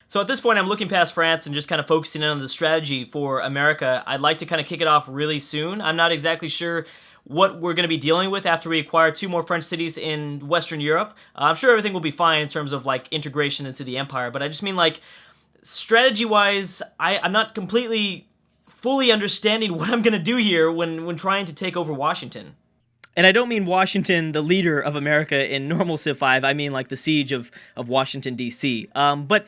So at this point, I'm looking past France and just kind of focusing in on the strategy for America. I'd like to kind of kick it off really soon. I'm not exactly sure what we're going to be dealing with after we acquire 2 more French cities in Western Europe. I'm sure everything will be fine in terms of like integration into the empire, but I just mean like strategy-wise, I'm not completely fully understanding what I'm going to do here when trying to take over Washington. And I don't mean Washington, the leader of America in normal Civ 5. I mean like the siege of Washington, D.C. But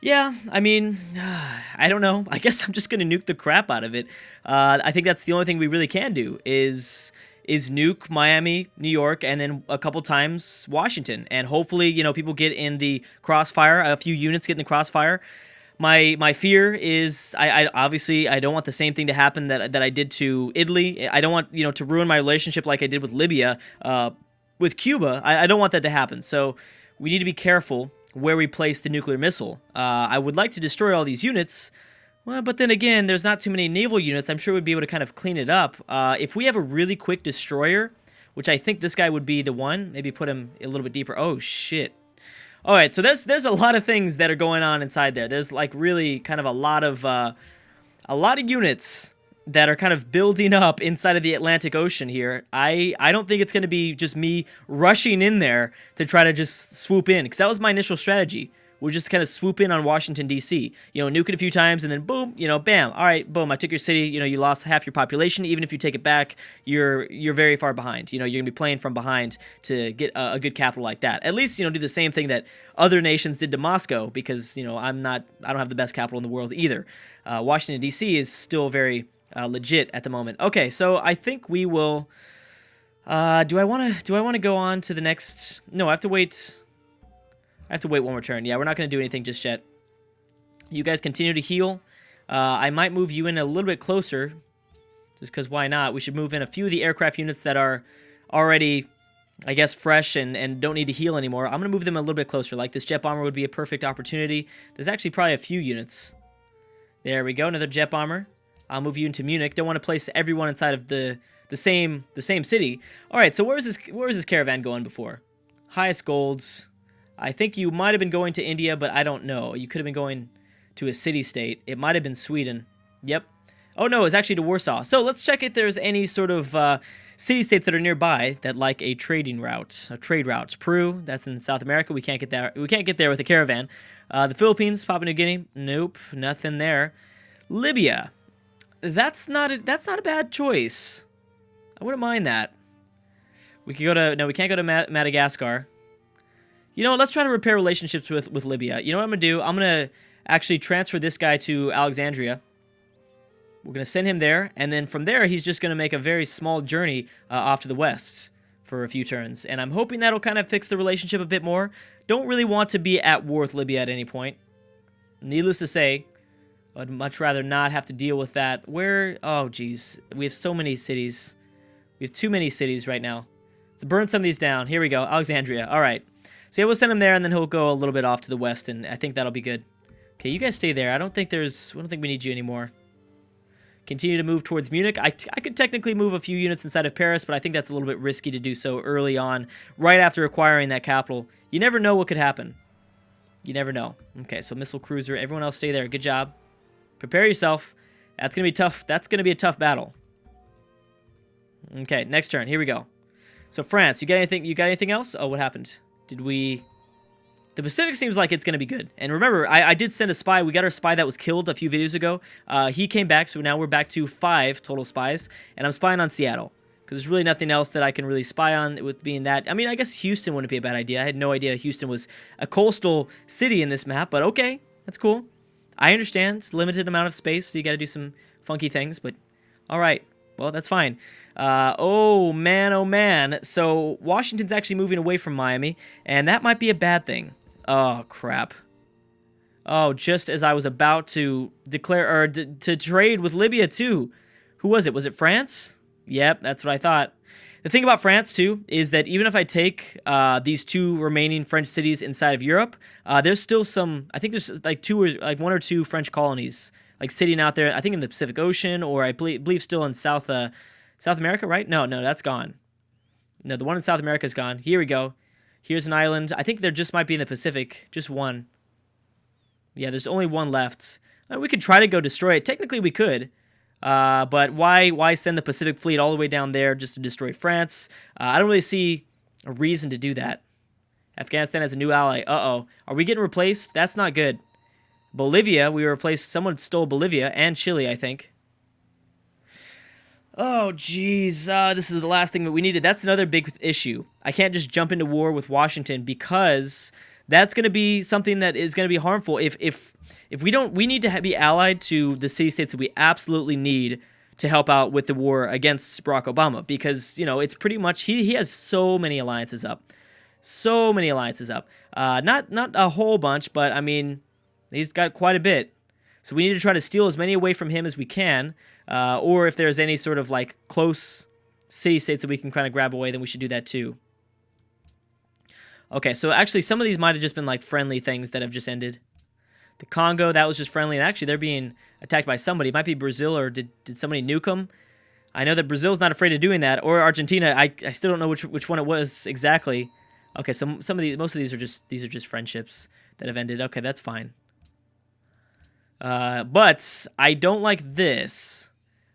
yeah, I mean, I don't know. I guess I'm just going to nuke the crap out of it. I think that's the only thing we really can do is nuke Miami, New York, and then a couple times Washington. And hopefully, people get in the crossfire, a few units get in the crossfire. My fear is I obviously I don't want the same thing to happen that I did to Italy. I don't want to ruin my relationship like I did with Libya, with Cuba. I don't want that to happen. So we need to be careful where we place the nuclear missile. I would like to destroy all these units, well, but then again, there's not too many naval units. I'm sure we'd be able to kind of clean it up. If we have a really quick destroyer, which I think this guy would be the one, maybe put him a little bit deeper. Oh shit. All right, so there's a lot of things that are going on inside there. There's like really kind of a lot of units that are kind of building up inside of the Atlantic Ocean here. I don't think it's going to be just me rushing in there to try to just swoop in, because that was my initial strategy. We're just kind of swoop in on Washington, D.C., nuke it a few times, and then boom, bam. All right, boom, I took your city. You lost half your population. Even if you take it back, you're very far behind. You're going to be playing from behind to get a good capital like that. At least, do the same thing that other nations did to Moscow, because, I don't have the best capital in the world either. Washington, D.C. is still very legit at the moment. Okay, so I think we will... do I want to go on to the next... No, I have to wait... one more turn. Yeah, we're not going to do anything just yet. You guys continue to heal. I might move you in a little bit closer, just because why not? We should move in a few of the aircraft units that are already, I guess, fresh and don't need to heal anymore. I'm going to move them a little bit closer. Like this jet bomber would be a perfect opportunity. There's actually probably a few units. There we go, another jet bomber. I'll move you into Munich. Don't want to place everyone inside of the same city. All right, so where was this caravan going before? Highest golds. I think you might have been going to India, but I don't know. You could have been going to a city-state. It might have been Sweden. Yep. Oh, no, it's actually to Warsaw. So let's check if there's any sort of city-states that are nearby that like a trading route, a trade route. Peru, that's in South America. We can't get there. We can't get there with a caravan. The Philippines, Papua New Guinea. Nope, nothing there. Libya. That's not a bad choice. I wouldn't mind that. We could go to... No, we can't go to Madagascar. Let's try to repair relationships with Libya. You know what I'm going to do? I'm going to actually transfer this guy to Alexandria. We're going to send him there, and then from there, he's just going to make a very small journey off to the west for a few turns. And I'm hoping that'll kind of fix the relationship a bit more. Don't really want to be at war with Libya at any point. Needless to say, I'd much rather not have to deal with that. Oh, geez. We have so many cities. We have too many cities right now. Let's burn some of these down. Here we go. Alexandria. All right. So yeah, we'll send him there, and then he'll go a little bit off to the west, and I think that'll be good. Okay, you guys stay there. I don't think we need you anymore. Continue to move towards Munich. I could technically move a few units inside of Paris, but I think that's a little bit risky to do so early on, right after acquiring that capital. You never know what could happen. You never know. Okay, so missile cruiser. Everyone else stay there. Good job. Prepare yourself. That's gonna be tough. That's gonna be a tough battle. Okay, next turn. Here we go. So France, you got anything? You got anything else? Oh, what happened? The Pacific seems like it's going to be good. And remember, I did send a spy. We got our spy that was killed a few videos ago. He came back, so now we're back to 5 total spies. And I'm spying on Seattle, because there's really nothing else that I can really spy on with being that. I mean, I guess Houston wouldn't be a bad idea. I had no idea Houston was a coastal city in this map, but okay, that's cool. I understand. It's a limited amount of space, so you got to do some funky things, but all right. Well, that's fine. Oh, man. So Washington's actually moving away from Miami, and that might be a bad thing. Oh, crap. Oh, just as I was about to declare, or to trade with Libya, too. Who was it? Was it France? Yep, that's what I thought. The thing about France, too, is that even if I take these 2 remaining French cities inside of Europe, there's still some, I think there's like 1 or 2 French colonies like sitting out there, I think in the Pacific Ocean, or I believe still in South America, right? No, that's gone. No, the one in South America is gone. Here we go. Here's an island. I think there just might be in the Pacific, just one. Yeah, there's only one left. We could try to go destroy it. Technically, we could. But why send the Pacific Fleet all the way down there just to destroy France? I don't really see a reason to do that. Afghanistan has a new ally. Uh-oh. Are we getting replaced? That's not good. Bolivia, we were replaced. Someone stole Bolivia and Chile, I think. Oh, jeez. This is the last thing that we needed. That's another big issue. I can't just jump into war with Washington because that's going to be something that is going to be harmful. If we don't, we need to be allied to the city-states that we absolutely need to help out with the war against Barack Obama because, you know, it's pretty much, he has so many alliances up. So many alliances up. Not a whole bunch, but, I mean, he's got quite a bit. So we need to try to steal as many away from him as we can. Or if there's any sort of like close city-states that we can kind of grab away, then we should do that too. Okay, so actually some of these might have just been like friendly things that have just ended. The Congo, that was just friendly, and actually they're being attacked by somebody. It might be Brazil, or did somebody nuke them? I know that Brazil's not afraid of doing that, or Argentina. I still don't know which one it was exactly. Okay, so most of these are just friendships that have ended. Okay, that's fine. But I don't like this.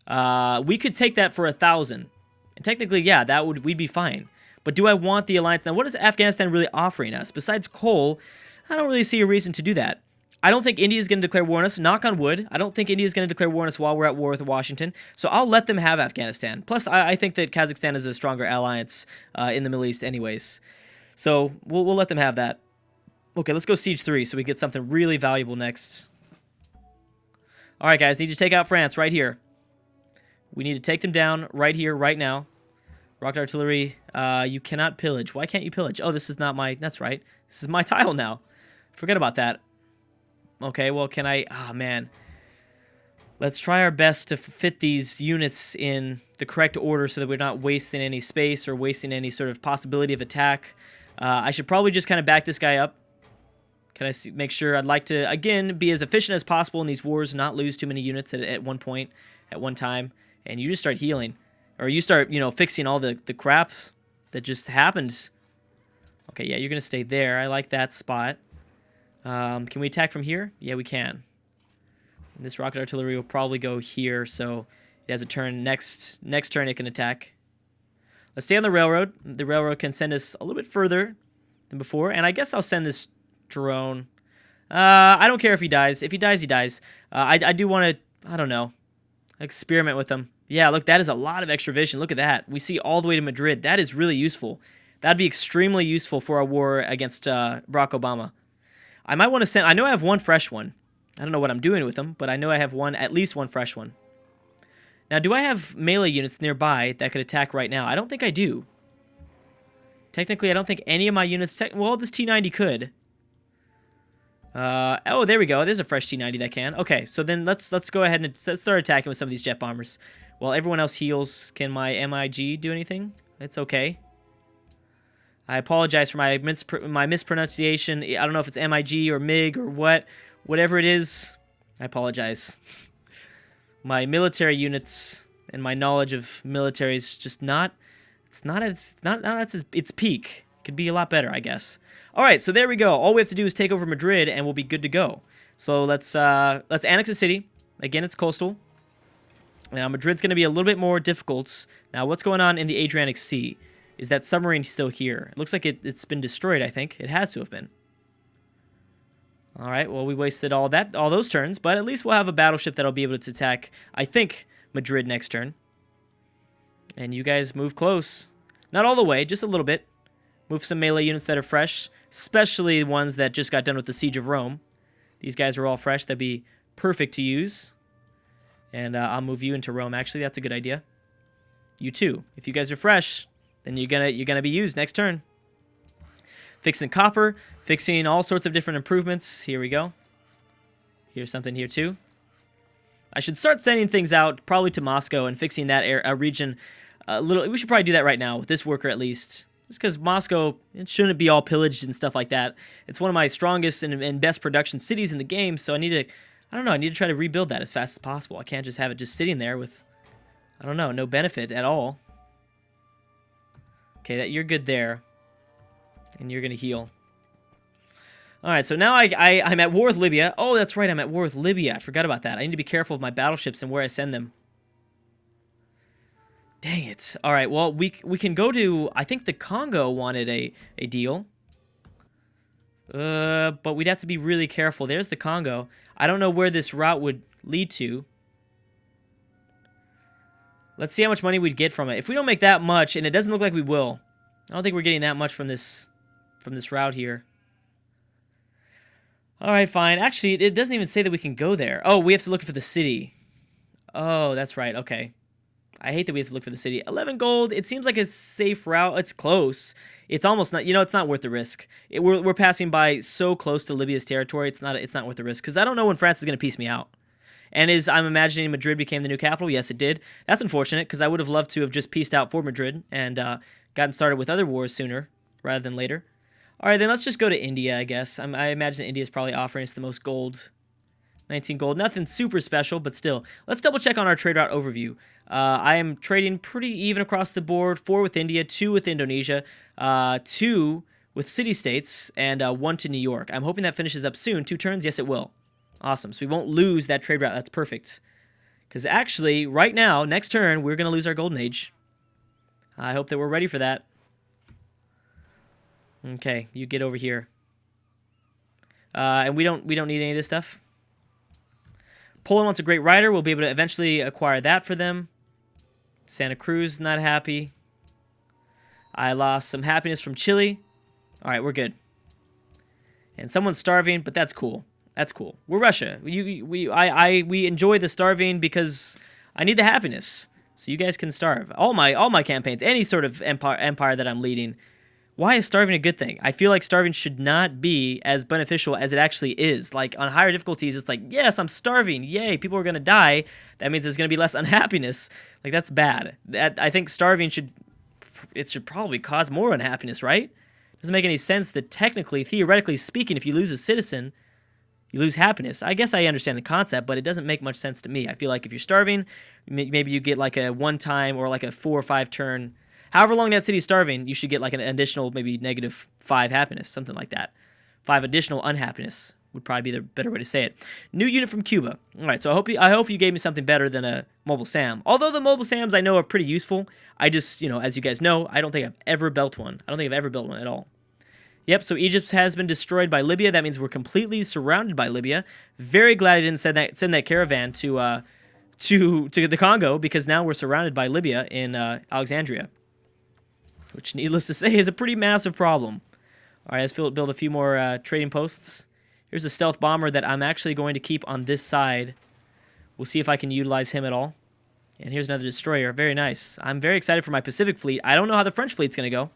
We could take that for 1,000. And technically, yeah, we'd be fine. But do I want the alliance? Now, what is Afghanistan really offering us? Besides coal, I don't really see a reason to do that. I don't think India is going to declare war on us. Knock on wood. I don't think India is going to declare war on us while we're at war with Washington. So I'll let them have Afghanistan. Plus, I think that Kazakhstan is a stronger alliance in the Middle East anyways. So we'll let them have that. Okay, let's go Siege 3 so we get something really valuable next. All right, guys, need to take out France right here. We need to take them down right here, right now. Rocket artillery, you cannot pillage. Why can't you pillage? Oh, this is not my... That's right. This is my tile now. Forget about that. Okay, well, can I... Ah, man. Let's try our best to fit these units in the correct order so that we're not wasting any space or wasting any sort of possibility of attack. I should probably just kind of back this guy up. Can I make sure? I'd like to, again, be as efficient as possible in these wars, not lose too many units at one point, at one time. And you just start healing. Or you start, you know, fixing all the crap that just happens. Okay, yeah, you're going to stay there. I like that spot. Can we attack from here? Yeah, we can. And this rocket artillery will probably go here, so it has a turn. Next turn it can attack. Let's stay on the railroad. The railroad can send us a little bit further than before. And I guess I'll send this drone. I don't care if he dies. If he dies, he dies. I do want to, I don't know, experiment with him. Yeah, look, that is a lot of extra vision. Look at that. We see all the way to Madrid. That is really useful. That'd be extremely useful for our war against Barack Obama. I might want to send... I know I have one fresh one. I don't know what I'm doing with them, but I know I have at least one fresh one. Now, do I have melee units nearby that could attack right now? I don't think I do. Technically, I don't think any of my units... Well, this T-90 could. Oh, there we go. There's a fresh T-90 that can. Okay, so then let's go ahead and let's start attacking with some of these jet bombers. While everyone else heals, can my MiG do anything? It's okay. I apologize for my mispronunciation. I don't know if it's MiG or MiG or what. Whatever it is, I apologize. My military units and my knowledge of military is just not... It's not at its peak. It could be a lot better, I guess. All right, so there we go. All we have to do is take over Madrid, and we'll be good to go. So let's annex the city. Again, it's coastal. Now, Madrid's going to be a little bit more difficult. Now, what's going on in the Adriatic Sea? Is that submarine still here? It looks like it's been destroyed, I think. It has to have been. All right, well, we wasted all those turns, but at least we'll have a battleship that'll be able to attack, I think, Madrid next turn. And you guys move close. Not all the way, just a little bit. Move some melee units that are fresh, especially ones that just got done with the Siege of Rome. These guys are all fresh. That'd be perfect to use. And I'll move you into Rome. Actually, that's a good idea. You too. If you guys are fresh, then you're gonna be used next turn. Fixing copper, fixing all sorts of different improvements. Here we go. Here's something here too. I should start sending things out, probably to Moscow, and fixing that region a little. We should probably do that right now with this worker at least. Just because Moscow, it shouldn't be all pillaged and stuff like that. It's one of my strongest and best production cities in the game, so I need to, I don't know, I need to try to rebuild that as fast as possible. I can't just have it just sitting there with, I don't know, no benefit at all. Okay, you're good there. And you're going to heal. All right, so now I'm at war with Libya. Oh, that's right, I'm at war with Libya. I forgot about that. I need to be careful of my battleships and where I send them. Dang it. All right, well, we can go to... I think the Congo wanted a deal. But we'd have to be really careful. There's the Congo. I don't know where this route would lead to. Let's see how much money we'd get from it. If we don't make that much, and it doesn't look like we will, I don't think we're getting that much from this route here. All right, fine. Actually, it doesn't even say that we can go there. Oh, we have to look for the city. Oh, that's right. Okay. I hate that we have to look for the city. 11 gold. It seems like a safe route. It's close. It's almost not. You know, it's not worth the risk. We're passing by so close to Libya's territory. It's not worth the risk because I don't know when France is going to piece me out. And I'm imagining Madrid became the new capital. Yes, it did. That's unfortunate because I would have loved to have just pieced out for Madrid and gotten started with other wars sooner rather than later. All right, then let's just go to India, I guess. I imagine India is probably offering us the most gold. 19 gold. Nothing super special, but still. Let's double check on our trade route overview. I am trading pretty even across the board. 4 with India, 2 with Indonesia, 2 with city-states, and 1 to New York. I'm hoping that finishes up soon. 2 turns? Yes, it will. Awesome. So we won't lose that trade route. That's perfect. Because actually, right now, next turn, we're going to lose our golden age. I hope that we're ready for that. Okay, you get over here. And we don't need any of this stuff. Poland wants a great rider. We'll be able to eventually acquire that for them. Santa Cruz, not happy. I lost some happiness from Chile. All right, we're good. And someone's starving, but that's cool. That's cool. We're Russia. We enjoy the starving because I need the happiness. So you guys can starve. All my campaigns, any sort of empire that I'm leading. Why is starving a good thing? I feel like starving should not be as beneficial as it actually is. Like, on higher difficulties, it's like, yes, I'm starving. Yay, people are going to die. That means there's going to be less unhappiness. Like, that's bad. I think starving should probably cause more unhappiness, right? Doesn't make any sense that technically, theoretically speaking, if you lose a citizen, you lose happiness. I guess I understand the concept, but it doesn't make much sense to me. I feel like if you're starving, maybe you get like a one-time or like a 4 or 5 turn. However long that city's starving, you should get like an additional maybe -5 happiness, something like that. 5 additional unhappiness would probably be the better way to say it. New unit from Cuba. All right, so I hope you gave me something better than a mobile SAM. Although the mobile SAMs I know are pretty useful. I just, as you guys know, I don't think I've ever built one. I don't think I've ever built one at all. Yep, so Egypt has been destroyed by Libya. That means we're completely surrounded by Libya. Very glad I didn't send that caravan to the Congo because now we're surrounded by Libya in Alexandria. Which, needless to say, is a pretty massive problem. All right, let's build a few more trading posts. Here's a stealth bomber that I'm actually going to keep on this side. We'll see if I can utilize him at all. And here's another destroyer. Very nice. I'm very excited for my Pacific fleet. I don't know how the French fleet's going to go.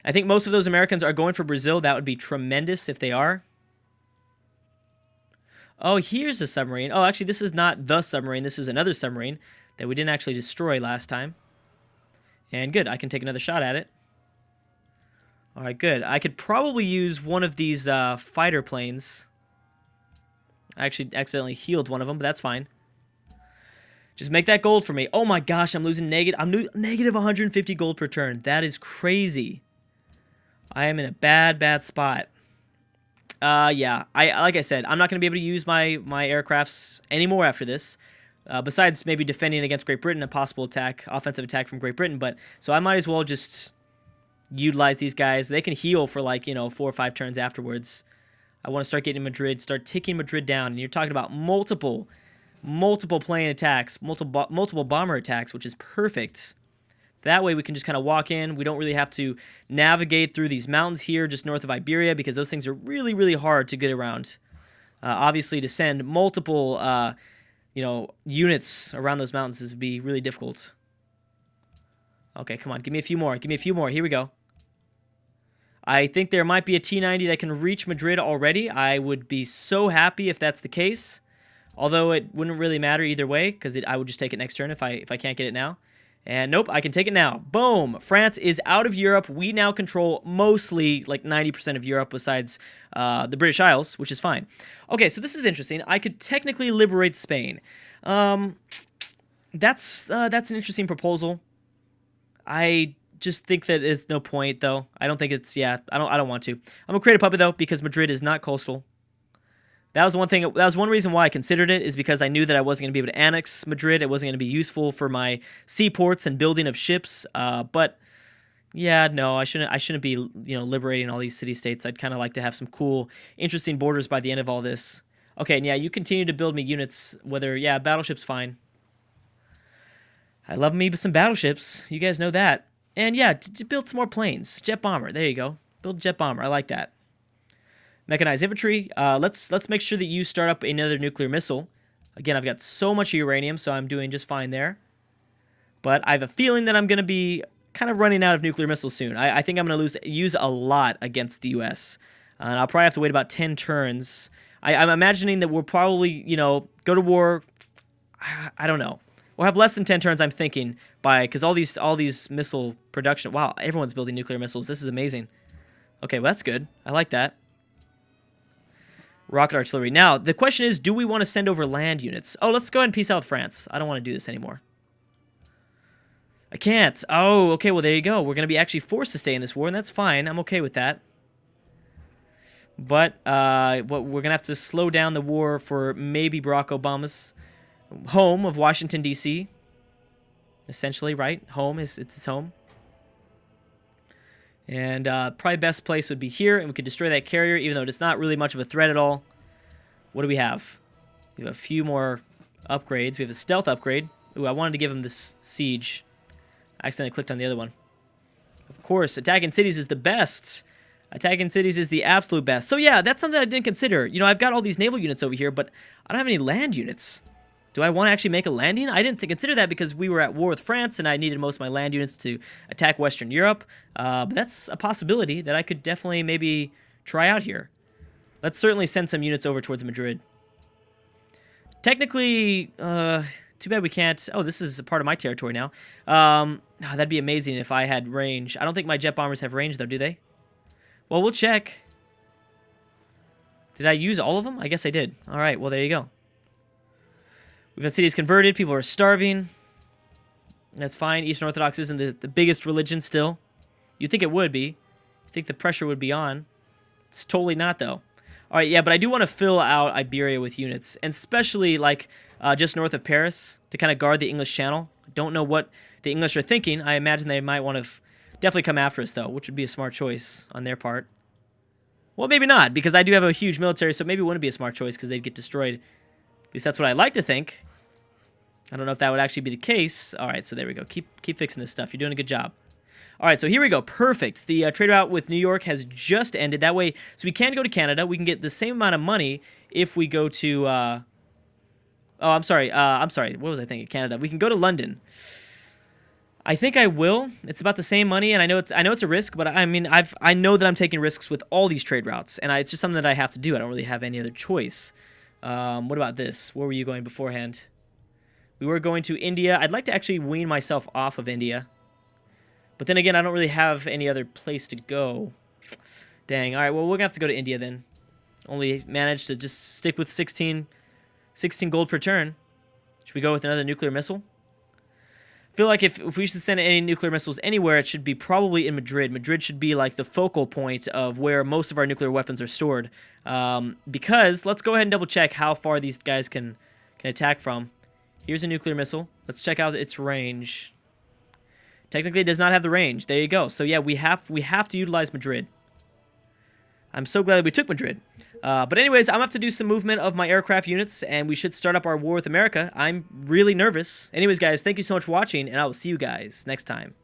I think most of those Americans are going for Brazil. That would be tremendous if they are. Oh, here's a submarine. Oh, actually, this is not the submarine. This is another submarine that we didn't actually destroy last time. And good, I can take another shot at it. All right, good. I could probably use one of these fighter planes. I actually accidentally healed one of them, but that's fine. Just make that gold for me. Oh my gosh, I'm losing negative 150 gold per turn. That is crazy. I am in a bad spot. Yeah, like I said, I'm not going to be able to use my aircrafts anymore after this. Besides maybe defending against Great Britain, a possible offensive attack from Great Britain. But so I might as well just utilize these guys. They can heal for 4 or 5 turns afterwards. I want to start getting Madrid, start ticking Madrid down. And you're talking about multiple plane attacks, multiple bomber attacks, which is perfect. That way we can just kind of walk in. We don't really have to navigate through these mountains here just north of Iberia because those things are really, really hard to get around. Obviously, to send multiple units around those mountains would be really difficult. Okay, come on. Give me a few more. Give me a few more. Here we go. I think there might be a T-90 that can reach Madrid already. I would be so happy if that's the case. Although it wouldn't really matter either way because I would just take it next turn if I can't get it now. And nope, I can take it now. Boom! France is out of Europe. We now control mostly like 90% of Europe besides the British Isles, which is fine. Okay, so this is interesting. I could technically liberate Spain. That's an interesting proposal. I just think that there's no point, though. I don't think it's, yeah, I don't want to. I'm gonna create a puppet, though, because Madrid is not coastal. That was one thing. That was one reason why I considered it, is because I knew that I wasn't going to be able to annex Madrid. It wasn't going to be useful for my seaports and building of ships. But yeah, no, I shouldn't be, liberating all these city-states. I'd kind of like to have some cool, interesting borders by the end of all this. Okay, and yeah, you continue to build me units. Yeah, battleships fine. I love me some battleships. You guys know that. And yeah, to build some more planes. Jet bomber. There you go. Build a jet bomber. I like that. Mechanized infantry. Let's make sure that you start up another nuclear missile. Again, I've got so much uranium, so I'm doing just fine there. But I have a feeling that I'm going to be kind of running out of nuclear missiles soon. I think I'm going to use a lot against the U.S. And I'll probably have to wait about 10 turns. I'm imagining that we'll probably, go to war. I don't know. We'll have less than 10 turns, I'm thinking, because all these missile production. Wow, everyone's building nuclear missiles. This is amazing. Okay, well, that's good. I like that. Rocket artillery. Now, the question is, do we want to send over land units? Oh, let's go ahead and peace out with France. I don't want to do this anymore. I can't. Oh, okay, well, there you go. We're going to be actually forced to stay in this war, and that's fine. I'm okay with that. But we're going to have to slow down the war for maybe Barack Obama's home of Washington, D.C. Essentially, right? Home it's his home. And probably best place would be here, and we could destroy that carrier, even though it's not really much of a threat at all. What do we have? We have a few more upgrades. We have a stealth upgrade. Ooh, I wanted to give him this siege. I accidentally clicked on the other one. Of course, attacking cities is the best. Attacking cities is the absolute best. So yeah, that's something I didn't consider. I've got all these naval units over here, but I don't have any land units. Do I want to actually make a landing? I didn't consider that because we were at war with France and I needed most of my land units to attack Western Europe. But that's a possibility that I could definitely maybe try out here. Let's certainly send some units over towards Madrid. Technically, too bad we can't. Oh, this is a part of my territory now. That'd be amazing if I had range. I don't think my jet bombers have range, though, do they? Well, we'll check. Did I use all of them? I guess I did. All right, well, there you go. We've got cities converted. People are starving. That's fine. Eastern Orthodox isn't the biggest religion still. You'd think it would be. I think the pressure would be on. It's totally not, though. All right, yeah, but I do want to fill out Iberia with units, and especially like just north of Paris to kind of guard the English Channel. Don't know what the English are thinking. I imagine they might want to definitely come after us, though, which would be a smart choice on their part. Well, maybe not, because I do have a huge military, so maybe it wouldn't be a smart choice because they'd get destroyed. At least that's what I like to think. I don't know if that would actually be the case. All right, so there we go. Keep fixing this stuff. You're doing a good job. All right, so here we go. Perfect. The trade route with New York has just ended. That way, so we can go to Canada. We can get the same amount of money if we go to... oh, I'm sorry. What was I thinking? Canada. We can go to London. I think I will. It's about the same money, and I know it's a risk, but I mean, I know that I'm taking risks with all these trade routes, and it's just something that I have to do. I don't really have any other choice. What about this? Where were you going beforehand? We were going to India. I'd like to actually wean myself off of India. But then again, I don't really have any other place to go. Dang. All right, well, we're going to have to go to India then. Only managed to just stick with 16 gold per turn. Should we go with another nuclear missile? I feel like if we should send any nuclear missiles anywhere, it should be probably in Madrid. Madrid should be like the focal point of where most of our nuclear weapons are stored. Because, let's go ahead and double check how far these guys can attack from. Here's a nuclear missile. Let's check out its range. Technically, it does not have the range. There you go. So yeah, we have to utilize Madrid. I'm so glad that we took Madrid. But anyways, I'm going to have to do some movement of my aircraft units, and we should start up our war with America. I'm really nervous. Anyways, guys, thank you so much for watching, and I will see you guys next time.